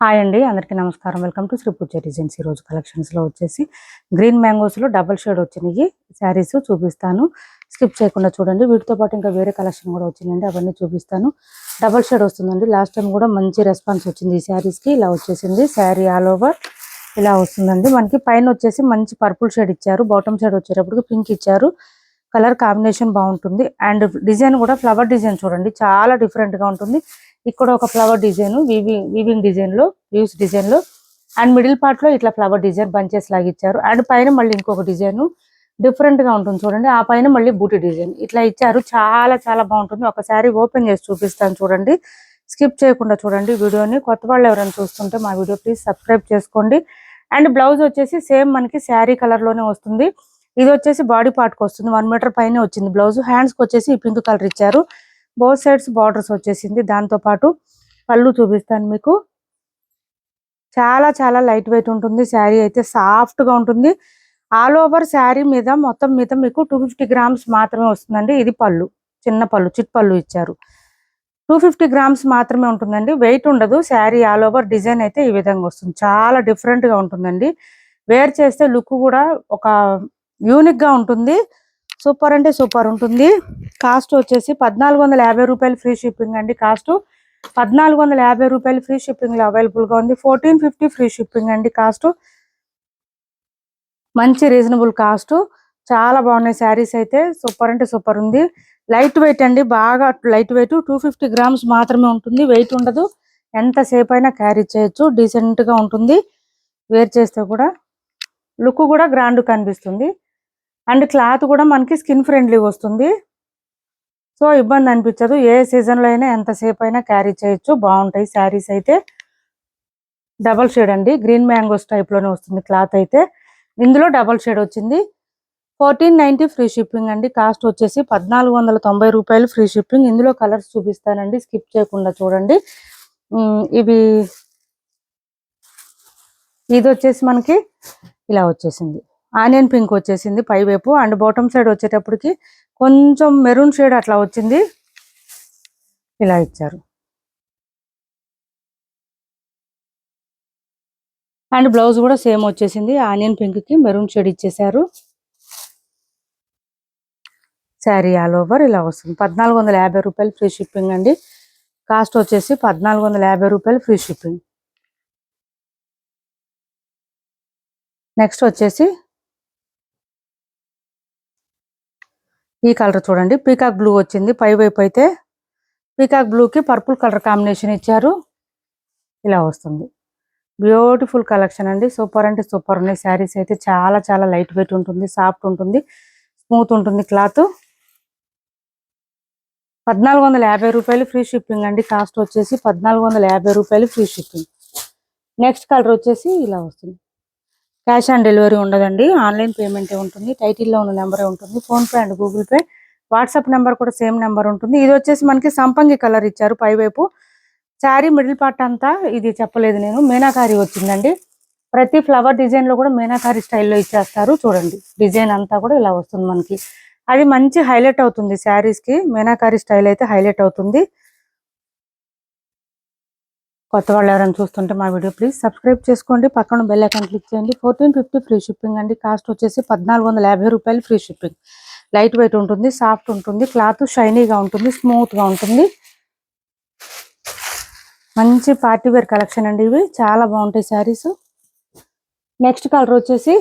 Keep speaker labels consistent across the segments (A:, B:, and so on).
A: Hi అండి, అందరికీ నమస్కారం. Welcome to Sri Pooja designs. ఈ రోజు కలెక్షన్స్లో వచ్చేసి గ్రీన్ మ్యాంగోస్లో డబల్ షేడ్ వచ్చినాయి శారీస్ చూపిస్తాను. స్కిప్ చేయకుండా చూడండి. వీటితో పాటు ఇంకా వేరే కలెక్షన్ కూడా వచ్చిందండి, అవన్నీ చూపిస్తాను. డబల్ షేడ్ వస్తుందండి. లాస్ట్ టైం కూడా మంచి రెస్పాన్స్ వచ్చింది ఈ శారీస్కి. ఇలా వచ్చేసింది శారీ ఆల్ ఓవర్ ఇలా వస్తుందండి. మనకి పైన వచ్చేసి మంచి పర్పుల్ షేడ్ ఇచ్చారు, బాటమ్ షేడ్ వచ్చేటప్పుడు పింక్ ఇచ్చారు. కలర్ కాంబినేషన్ బాగుంటుంది. అండ్ డిజైన్ కూడా ఫ్లవర్ డిజైన్ చూడండి, చాలా డిఫరెంట్గా ఉంటుంది. ఇక్కడ ఒక ఫ్లవర్ డిజైన్ వీవింగ్ డిజైన్ లో లీవ్స్ డిజైన్ లో అండ్ మిడిల్ పార్ట్ లో ఇట్లా ఫ్లవర్ డిజైన్ బంచెస్ లాగా ఇచ్చారు. అండ్ పైన మళ్ళీ ఇంకొక డిజైన్ డిఫరెంట్ గా ఉంటుంది చూడండి. ఆ పైన మళ్ళీ బూటీ డిజైన్ ఇట్లా ఇచ్చారు. చాలా చాలా బాగుంటుంది. ఒకసారి ఓపెన్ చేసి చూపిస్తాను చూడండి. స్కిప్ చేయకుండా చూడండి వీడియోని. కొత్త వాళ్ళు ఎవరైనా చూస్తుంటే మా వీడియో ప్లీజ్ సబ్స్క్రైబ్ చేసుకోండి. అండ్ బ్లౌజ్ వచ్చేసి సేమ్ మనకి శారీ కలర్ లోనే వస్తుంది. ఇది వచ్చేసి బాడీ పార్ట్ కి వస్తుంది. 1 మీటర్ పైనే వచ్చింది బ్లౌజ్. హ్యాండ్స్ కి వచ్చేసి పింక్ కలర్ ఇచ్చారు. బోత్ సైడ్స్ బార్డర్స్ వచ్చేసింది. దాంతో పాటు పళ్ళు చూపిస్తాను మీకు. చాలా చాలా లైట్ వెయిట్ ఉంటుంది. శారీ అయితే సాఫ్ట్ గా ఉంటుంది. ఆల్ ఓవర్ శారీ మీద మొత్తం మీద మీకు 250 గ్రామ్స్ మాత్రమే వస్తుందండి. ఇది పళ్ళు, చిన్న పళ్ళు, చిట్ పళ్ళు ఇచ్చారు. 250 గ్రామ్స్ మాత్రమే ఉంటుందండి. వెయిట్ ఉండదు. శారీ ఆల్ ఓవర్ డిజైన్ అయితే ఈ విధంగా వస్తుంది. చాలా డిఫరెంట్ గా ఉంటుందండి. వేర్ చేస్తే లుక్ కూడా ఒక యూనిక్ గా ఉంటుంది. సూపర్ అంటే సూపర్ ఉంటుంది. కాస్ట్ వచ్చేసి 1450 రూపాయలు ఫ్రీ షిప్పింగ్ అండి. కాస్ట్ 1450 రూపాయలు ఫ్రీ షిప్పింగ్ లో అవైలబుల్ గా ఉంది. 1450 ఫ్రీ షిప్పింగ్ అండి. కాస్ట్ మంచి రీజనబుల్ కాస్ట్. చాలా బాగున్నాయి శారీస్ అయితే. సూపర్ అంటే సూపర్ ఉంది. లైట్ వెయిట్ అండి, బాగా లైట్ వెయిట్. 250 గ్రామ్స్ మాత్రమే ఉంటుంది. వెయిట్ ఉండదు. ఎంతసేపు అయినా క్యారీ చేయొచ్చు. డీసెంట్ గా ఉంటుంది. వేర్ చేస్తే కూడా లుక్ కూడా గ్రాండ్ కనిపిస్తుంది. అండ్ క్లాత్ కూడా మనకి స్కిన్ ఫ్రెండ్లీ వస్తుంది. సో ఇబ్బంది అనిపించదు. ఏ సీజన్లో అయినా ఎంతసేపు అయినా క్యారీ చేయొచ్చు. బాగుంటాయి శారీస్ అయితే. డబల్ షేడ్ అండి, గ్రీన్ మ్యాంగోస్ టైప్లోనే వస్తుంది క్లాత్ అయితే. ఇందులో డబల్ షేడ్ వచ్చింది. 1490 ఫ్రీ షిప్పింగ్ అండి. కాస్ట్ వచ్చేసి 1490 రూపాయలు ఫ్రీ షిప్పింగ్. ఇందులో కలర్స్ చూపిస్తానండి, స్కిప్ చేయకుండా చూడండి. ఇది వచ్చేసి మనకి ఇలా వచ్చేసింది. ఆనియన్ పింక్ వచ్చేసింది పై వైపు. అండ్ బాటమ్ సైడ్ వచ్చేటప్పటికి కొంచెం మెరూన్ షేడ్ అట్లా వచ్చింది. ఇలా ఇచ్చారు. అండ్ బ్లౌజ్ కూడా సేమ్ వచ్చేసింది. ఆనియన్ పింక్ కి మెరూన్ షేడ్ ఇచ్చేసారు. శారీ ఆల్ ఓవర్ ఇలా వస్తుంది. 1450 రూపాయలు ఫ్రీ షిప్పింగ్ అండి. కాస్ట్ వచ్చేసి 1450 రూపాయలు ఫ్రీ షిప్పింగ్. నెక్స్ట్ వచ్చేసి ఈ కలర్ చూడండి, పీకాక్ బ్లూ వచ్చింది. పై వైపు అయితే పీకాక్ బ్లూకి పర్పుల్ కలర్ కాంబినేషన్ ఇచ్చారు. ఇలా వస్తుంది. బ్యూటిఫుల్ కలెక్షన్ అండి. సూపర్ అంటే సూపర్ ఉన్నాయి శారీస్ అయితే. చాలా చాలా లైట్ వెయిట్ ఉంటుంది, సాఫ్ట్ ఉంటుంది, స్మూత్ ఉంటుంది క్లాత్. 1450 రూపాయలు ఫ్రీ షిప్పింగ్ అండి. కాస్ట్ వచ్చేసి 1450 రూపాయలు ఫ్రీ షిప్పింగ్. నెక్స్ట్ కలర్ వచ్చేసి ఇలా వస్తుంది. క్యాష్ ఆన్ డెలివరీ ఉండదండి, ఆన్లైన్ పేమెంటే ఉంటుంది. టైటిల్లో ఉన్న నెంబరే ఉంటుంది. PhonePe and Google pay, WhatsApp number కూడా సేమ్ నెంబర్ ఉంటుంది. ఇది వచ్చేసి మనకి సంపంగి కలర్ ఇచ్చారు పై వైపు. శారీ మిడిల్ పార్ట్ అంతా ఇది చెప్పలేదు నేను, మీనాకారి వచ్చిందండి. ప్రతి ఫ్లవర్ డిజైన్ లో కూడా మీనాకారి స్టైల్లో ఇచ్చేస్తారు చూడండి. డిజైన్ అంతా కూడా ఇలా వస్తుంది మనకి. అది మంచి హైలైట్ అవుతుంది శారీస్ కి. మీనాకారి స్టైల్ అయితే హైలైట్ అవుతుంది. కొత్త వాళ్ళు ఎవరైనా చూస్తుంటే మా వీడియో ప్లీజ్ సబ్స్క్రైబ్ చేసుకోండి. పక్కన బెల్ ఐకాన్ క్లిక్ చేయండి. 1450 ఫ్రీ షిప్పింగ్ అండి. కాస్ట్ వచ్చేసి 1450 రూపాయలు ఫ్రీ షిప్పింగ్. లైట్ వెయిట్ ఉంటుంది, సాఫ్ట్ ఉంటుంది, క్లాత్ షైనీగా ఉంటుంది, స్మూత్ గా ఉంటుంది. మంచి పార్టీ వేర్ కలెక్షన్ అండి ఇవి. చాలా బాగుంటాయి శారీస్. నెక్స్ట్ కలర్ వచ్చేసి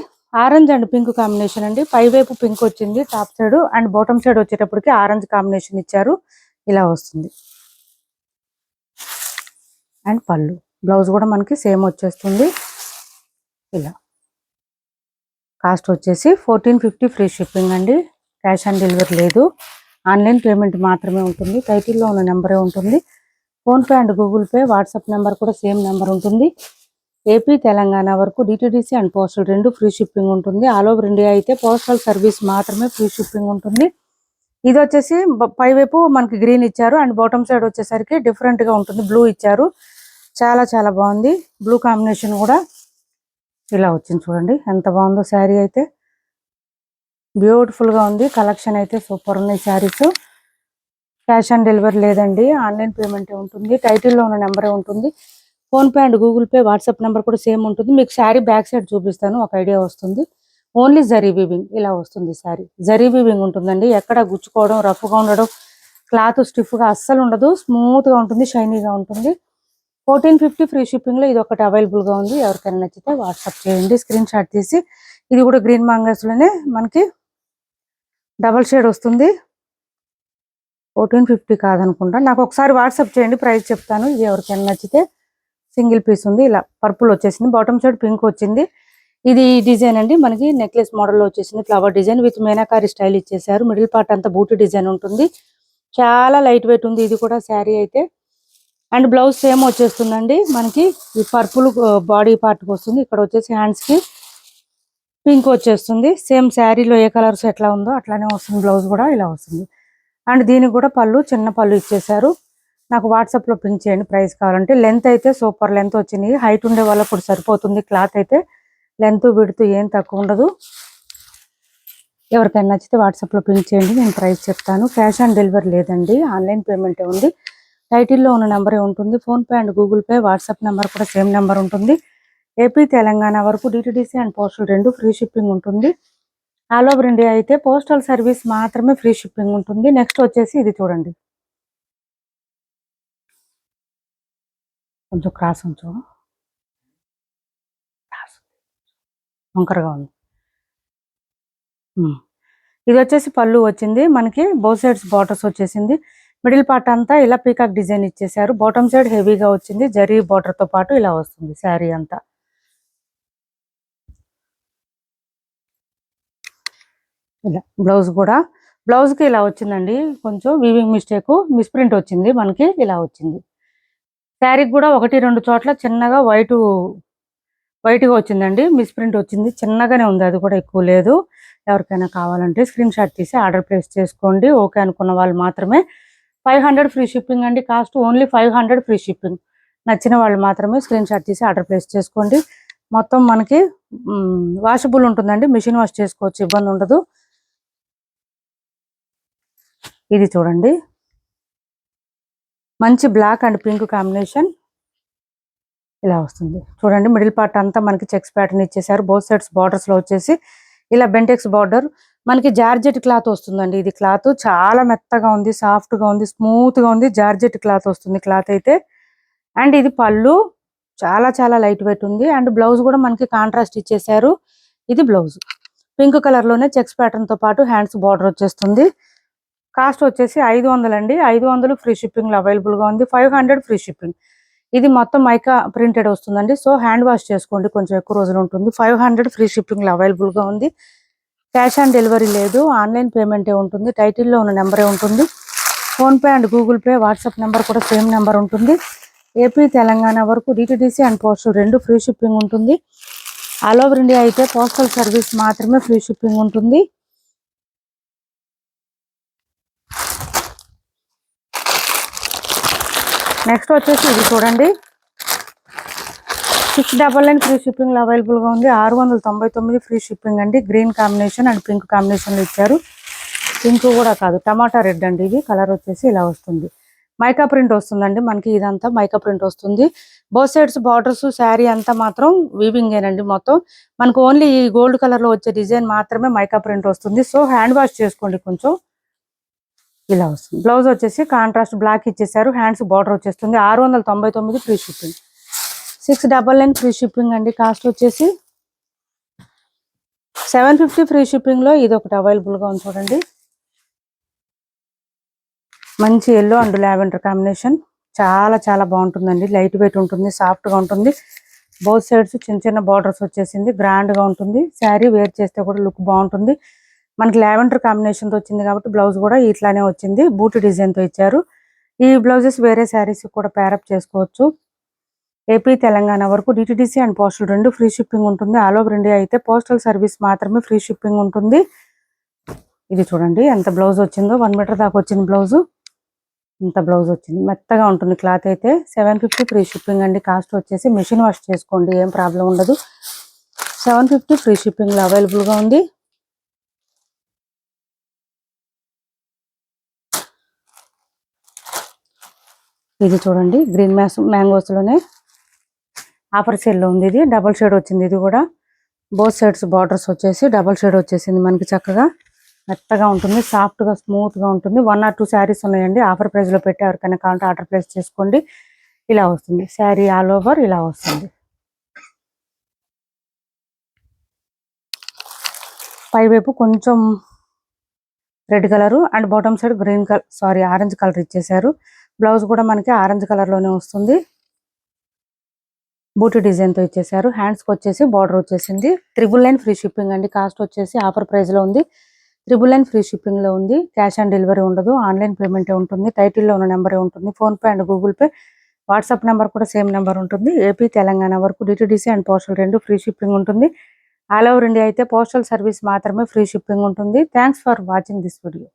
A: ఆరెంజ్ అండ్ పింక్ కాంబినేషన్ అండి. పై వైపు పింక్ వచ్చింది top side. And bottom side వచ్చేటప్పటికి ఆరెంజ్ కాంబినేషన్ ఇచ్చారు. ఇలా వస్తుంది. అండ్ పళ్ళు, బ్లౌజ్ కూడా మనకి సేమ్ వచ్చేస్తుంది. ఇలా కాస్ట్ వచ్చేసి 1450 ఫ్రీ షిప్పింగ్ అండి. క్యాష్ ఆన్ డెలివరీ లేదు, ఆన్లైన్ పేమెంట్ మాత్రమే ఉంటుంది. టైటిల్లో ఉన్న నెంబరే ఉంటుంది. PhonePe and Google pay, WhatsApp number కూడా సేమ్ నెంబర్ ఉంటుంది. ఏపీ తెలంగాణ వరకు DTDC and postal 2 free shipping ఉంటుంది. ఆల్ ఓవర్ ఇండియా అయితే పోస్టల్ సర్వీస్ మాత్రమే ఫ్రీ షిప్పింగ్ ఉంటుంది. ఇది వచ్చేసి పై వైపు మనకి గ్రీన్ ఇచ్చారు. అండ్ బాటమ్ సైడ్ వచ్చేసరికి డిఫరెంట్ గా ఉంటుంది, బ్లూ ఇచ్చారు. చాలా చాలా బాగుంది. బ్లూ కాంబినేషన్ కూడా ఇలా వచ్చింది చూడండి, ఎంత బాగుందో శారీ అయితే. బ్యూటిఫుల్ గా ఉంది. కలెక్షన్ అయితే సూపర్ ఉన్నాయి శారీస్. క్యాష్ ఆన్ డెలివరీ లేదండి, ఆన్లైన్ పేమెంటే ఉంటుంది. టైటిల్లో ఉన్న నెంబరే ఉంటుంది. PhonePe and Google pay WhatsApp number కూడా సేమ్ ఉంటుంది. మీకు శారీ బ్యాక్ సైడ్ చూపిస్తాను, ఒక ఐడియా వస్తుంది. ఓన్లీ జరీ వీవింగ్ ఇలా వస్తుంది శారీ. జరీ వీవింగ్ ఉంటుందండి, ఎక్కడ గుచ్చుకోవడం రఫ్గా ఉండడం, క్లాత్ స్టిఫ్గా అస్సలు ఉండదు, స్మూత్గా ఉంటుంది, షైనీగా ఉంటుంది. 1450 ఫ్రీ షిప్పింగ్లో ఇది ఒకటి అవైలబుల్గా ఉంది. ఎవరికైనా నచ్చితే వాట్సాప్ చేయండి, స్క్రీన్ షాట్ తీసి. ఇది కూడా గ్రీన్ మాంగోస్లోనే మనకి డబల్ షేడ్ వస్తుంది. 1450 కాదనుకుంటా, నాకు ఒకసారి వాట్సాప్ చేయండి, ప్రైస్ చెప్తాను. ఇది ఎవరికైనా నచ్చితే సింగిల్ పీస్ ఉంది. ఇలా పర్పుల్ వచ్చేసింది, బాటమ్ సైడ్ పింక్ వచ్చింది. ఇది డిజైన్ అండి, మనకి నెక్లెస్ మోడల్లో వచ్చేసింది, flower design with meenakari style ఇచ్చేసారు. మిడిల్ పార్ట్ అంతా బూటీ డిజైన్ ఉంటుంది, చాలా లైట్ వెయిట్ ఉంది ఇది కూడా శారీ అయితే. అండ్ బ్లౌజ్ సేమ్ వచ్చేస్తుందండి మనకి. ఈ పర్పుల్ బాడీ పార్ట్కి వస్తుంది, ఇక్కడ వచ్చేసి హ్యాండ్స్కి పింక్ వచ్చేస్తుంది. సేమ్ శారీలో ఏ కలర్స్ ఎట్లా ఉందో అట్లానే వస్తుంది, బ్లౌజ్ కూడా ఇలా వస్తుంది. అండ్ దీనికి కూడా పళ్ళు చిన్న పళ్ళు ఇచ్చేసారు. నాకు వాట్సాప్లో పింక్ చేయండి ప్రైస్ కావాలంటే. లెంత్ అయితే సూపర్ లెంత్ వచ్చింది, హైట్ ఉండే వాళ్ళకు కూడా సరిపోతుంది. క్లాత్ అయితే లెంత్ విడుతూ ఏం తక్కువ ఉండదు. ఎవరికైనా నచ్చితే వాట్సాప్లో పింక్ చేయండి, నేను ప్రైస్ చెప్తాను. క్యాష్ ఆన్ డెలివరీ లేదండి, ఆన్లైన్ పేమెంటే ఉంది. టైటిల్లో ఉన్న నెంబరే ఉంటుంది. PhonePe and Google pay WhatsApp number కూడా సేమ్ నెంబర్ ఉంటుంది. ఏపీ తెలంగాణ వరకు DTDC and postal 2 free shipping ఉంటుంది. ఆల్ ఓవర్ ఇండియా అయితే పోస్టల్ సర్వీస్ మాత్రమే ఫ్రీ షిప్పింగ్ ఉంటుంది. నెక్స్ట్ వచ్చేసి ఇది చూడండి, కొంచెం క్రాస్ ఉంచు, వంకరగా ఉంది. ఇది వచ్చేసి పళ్ళు వచ్చింది మనకి, బోత్ సైడ్స్ బార్డర్స్ వచ్చేసింది. మిడిల్ పార్ట్ అంతా ఇలా పీకాక్ డిజైన్ ఇచ్చేసారు. బాటమ్ సైడ్ హెవీగా వచ్చింది, జరీ బార్డర్ తో పాటు ఇలా వస్తుంది శారీ అంతా. ఇలా బ్లౌజ్ కూడా, బ్లౌజ్ కి ఇలా వచ్చిందండి, కొంచెం వీవింగ్ మిస్టేక్, మిస్ప్రింట్ వచ్చింది మనకి, ఇలా వచ్చింది. శారీకి కూడా 1-2 చోట్ల చిన్నగా వైట్గా వచ్చిందండి, మిస్ప్రింట్ వచ్చింది, చిన్నగానే ఉంది, అది కూడా ఎక్కువ లేదు. ఎవరికైనా కావాలంటే స్క్రీన్ షాట్ తీసి ఆర్డర్ ప్లేస్ చేసుకోండి. ఓకే అనుకున్న వాళ్ళు మాత్రమే. 500 ఫ్రీ షిప్పింగ్ అండి, కాస్ట్ ఓన్లీ 500 ఫ్రీ షిప్పింగ్. నచ్చిన వాళ్ళు మాత్రమే స్క్రీన్ షాట్ తీసి ఆర్డర్ ప్లేస్ చేసుకోండి. మొత్తం మనకి వాషబుల్ ఉంటుందండి, మిషన్ వాష్ చేసుకోవచ్చు, ఇబ్బంది ఉండదు. ఇది చూడండి, మంచి బ్లాక్ అండ్ పింక్ కాంబినేషన్ ఇలా వస్తుంది. చూడండి మిడిల్ పార్ట్ అంతా మనకి చెక్స్ ప్యాటర్న్ ఇచ్చేసారు. బోత్ సైడ్స్ బార్డర్స్ లో వచ్చేసి ఇలా బెంటెక్స్ బార్డర్, మనకి జార్జెట్ క్లాత్ వస్తుందండి. ఇది క్లాత్ చాలా మెత్తగా ఉంది, సాఫ్ట్ గా ఉంది, స్మూత్ గా ఉంది, జార్జెట్ క్లాత్ వస్తుంది క్లాత్ అయితే. అండ్ ఇది పళ్ళు చాలా చాలా లైట్ వెయిట్ ఉంది. అండ్ బ్లౌజ్ కూడా మనకి కాంట్రాస్ట్ ఇచ్చేసారు. ఇది బ్లౌజ్ పింక్ కలర్ లోనే చెక్స్ ప్యాటర్న్ తో పాటు హ్యాండ్స్ బార్డర్ వచ్చేస్తుంది. కాస్ట్ వచ్చేసి 500 అండి, 500 ఫ్రీ షిప్పింగ్ లో అవైలబుల్ గా ఉంది. 500 ఫ్రీ షిప్పింగ్. ఇది మొత్తం మైకా ప్రింటెడ్ వస్తుందండి, సో హ్యాండ్ వాష్ చేసుకోండి, కొంచెం ఎక్కువ రోజులు ఉంటుంది. 500 ఫ్రీ షిప్పింగ్ లో అవైలబుల్ గా ఉంది. క్యాష్ ఆన్ డెలివరీ లేదు, ఆన్లైన్ పేమెంటే ఉంటుంది. టైటిల్లో ఉన్న నెంబరే ఉంటుంది. PhonePe and Google pay WhatsApp number కూడా సేమ్ నెంబర్ ఉంటుంది. ఏపీ తెలంగాణ వరకు DTDC and postal 2 free shipping ఉంటుంది. ఆల్ ఓవర్ ఇండియా అయితే పోస్టల్ సర్వీస్ మాత్రమే ఫ్రీ షిప్పింగ్ ఉంటుంది. నెక్స్ట్ వచ్చేసి ఇది చూడండి, 699 ఫ్రీ షిప్పింగ్ లో అవైలబుల్ గా ఉంది. 699 ఫ్రీ షిప్పింగ్ అండి. Green combination and pink combination లో ఇచ్చారు. పింక్ కూడా కాదు, టమాటా రెడ్ అండి, ఇది కలర్ వచ్చేసి ఇలా వస్తుంది. మైకా ప్రింట్ వస్తుందండి మనకి, ఇదంతా మైకా ప్రింట్ వస్తుంది. బోత్ సైడ్స్ బార్డర్స్, శారీ అంతా మాత్రం వీవింగ్ ఏనండి మొత్తం. మనకు ఓన్లీ ఈ గోల్డ్ కలర్ లో వచ్చే డిజైన్ మాత్రమే మైకా ప్రింట్ వస్తుంది. సో హ్యాండ్ వాష్ చేసుకోండి కొంచెం. ఇలా వస్తుంది. బ్లౌజ్ వచ్చేసి కాంట్రాస్ట్ బ్లాక్ ఇచ్చేసారు, హ్యాండ్స్ బార్డర్ వచ్చేస్తుంది. 699 ఫ్రీ షిప్పింగ్. 699 ఫ్రీ షిప్పింగ్ అండి. కాస్ట్ వచ్చేసి 750 ఫ్రీ షిప్పింగ్ లో ఇది ఒకటి అవైలబుల్ గా ఉంది. చూడండి మంచి ఎల్లో అండ్ లావెండర్ కాంబినేషన్, చాలా చాలా బాగుంటుందండి. లైట్ వెయిట్ ఉంటుంది, సాఫ్ట్ గా ఉంటుంది. బోత్ సైడ్స్ చిన్న చిన్న బార్డర్స్ వచ్చేసింది, గ్రాండ్ గా ఉంటుంది. శారీ వేర్ చేస్తే కూడా లుక్ బాగుంటుంది. మనకి లావెండర్ కాంబినేషన్ తో వచ్చింది కాబట్టి బ్లౌజ్ కూడా ఇట్లానే వచ్చింది, బూట్ డిజైన్ తో ఇచ్చారు. ఈ బ్లౌజెస్ వేరే శారీస్ కూడా పేరప్ చేసుకోవచ్చు. ఏపీ తెలంగాణ వరకు DTDC and postal 2 free shipping ఉంటుంది. ఆల్ ఓవర్ ఇండియా అయితే పోస్టల్ సర్వీస్ మాత్రమే ఫ్రీ షిప్పింగ్ ఉంటుంది. ఇది చూడండి ఎంత బ్లౌజ్ వచ్చిందో, 1 మీటర్ దాకా వచ్చింది బ్లౌజ్. ఇంత బ్లౌజ్ వచ్చింది, మెత్తగా ఉంటుంది క్లాత్ అయితే. 750 ఫ్రీ షిప్పింగ్ అండి. కాస్ట్ వచ్చేసి మిషన్ వాష్ చేసుకోండి, ఏం ప్రాబ్లం ఉండదు. 750 ఫ్రీ షిప్పింగ్ లో అవైలబుల్ గా ఉంది. ఇది చూడండి గ్రీన్ మ్యాంగోస్ లోనే ఆఫర్ సేల్లో ఉంది. ఇది డబల్ షేడ్ వచ్చింది. ఇది కూడా బోత్ సైడ్స్ బార్డర్స్ వచ్చేసి డబల్ షేడ్ వచ్చేసింది. మనకి చక్కగా మెత్తగా ఉంటుంది, సాఫ్ట్గా స్మూత్గా ఉంటుంది. 1 or 2 శారీస్ ఉన్నాయండి. ఆఫర్ ప్రైస్లో పెట్టి ఎవరికైనా కావాలంటే ఆర్డర్ ప్లేస్ చేసుకోండి. ఇలా వస్తుంది శారీ, ఆల్ ఓవర్ ఇలా వస్తుంది. పై వైపు కొంచెం red colour and bottom side green colour orange colour ఇచ్చేసారు. బ్లౌజ్ కూడా మనకి ఆరెంజ్ కలర్ లోనే వస్తుంది. బూటీ డిజైన్ తో ఇచ్చేసారు. హ్యాండ్స్ కి వచ్చేసి బార్డర్ వచ్చేసింది. 999 ఫ్రీ షిప్పింగ్ అండి. కాస్ట్ వచ్చేసి ఆఫర్ ప్రైస్ లో ఉంది. 999 ఫ్రీ షిప్పింగ్ లో ఉంది. క్యాష్ ఆన్ డెలివరీ ఉండదు, ఆన్లైన్ పేమెంట్ ఉంటుంది. టైటిల్లో ఉన్న నెంబరే ఉంటుంది. Phone pay and Google pay, WhatsApp number కూడా సేమ్ నెంబర్ ఉంటుంది. ఏపీ తెలంగాణ వరకు DTDC and postal 2 free shipping ఉంటుంది. ఆల్ ఓవర్ ఇండియా అయితే పోస్టల్ సర్వీస్ మాత్రమే ఫ్రీ షిప్పింగ్ ఉంటుంది. Thanks for watching this video.